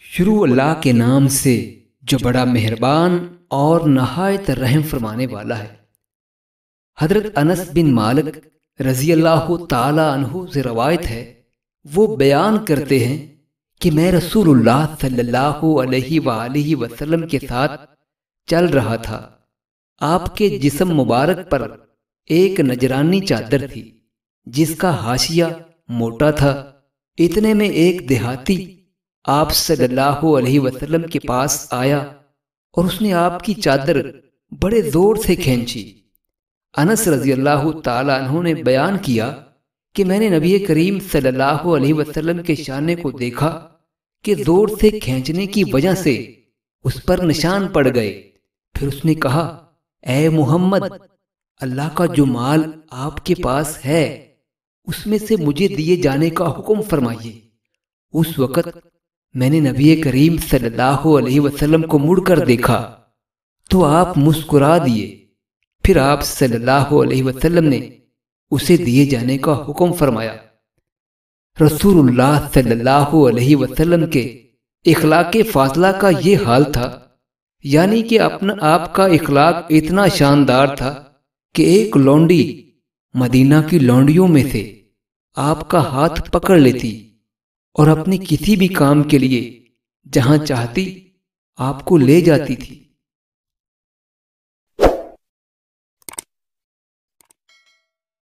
شروع اللہ کے نام سے جو بڑا مہربان اور نہایت رحم فرمانے والا ہے۔ حضرت انس بن مالک رضی اللہ تعالی عنہ سے روایت ہے، وہ بیان کرتے ہیں کہ میں رسول اللہ صلی اللہ علیہ وآلہ وسلم کے ساتھ چل رہا تھا۔ آپ کے جسم مبارک پر ایک نجرانی چادر تھی جس کا حاشیہ موٹا تھا۔ اتنے میں ایک دیہاتی آپ صلی اللہ علیہ وسلم کے پاس آیا اور اس نے آپ کی چادر بڑے زور سے کھینچی۔ انس رضی اللہ تعالیٰ عنہ نے بیان کیا کہ میں نے نبی کریم صلی اللہ علیہ وسلم کے شانے کو دیکھا کہ زور سے کھینچنے کی وجہ سے اس پر نشان پڑ گئے۔ پھر اس نے کہا، اے محمد، اللہ کا جو مال آپ کے پاس ہے اس میں سے مجھے دیے جانے کا حکم فرمائیے۔ اس وقت میں نے نبی کریم صلی اللہ علیہ وسلم کو مڑ کر دیکھا تو آپ مسکرا دیے۔ پھر آپ صلی اللہ علیہ وسلم نے اسے دیے جانے کا حکم فرمایا۔ رسول اللہ صلی اللہ علیہ وسلم کے اخلاق فاضلہ کا یہ حال تھا، یعنی کہ اپنا آپ کا اخلاق اتنا شاندار تھا کہ ایک لونڈی مدینہ کی لونڈیوں میں سے آپ کا ہاتھ پکڑ لیتی اور اپنے کسی بھی کام کے لیے جہاں چاہتی آپ کو لے جاتی تھی۔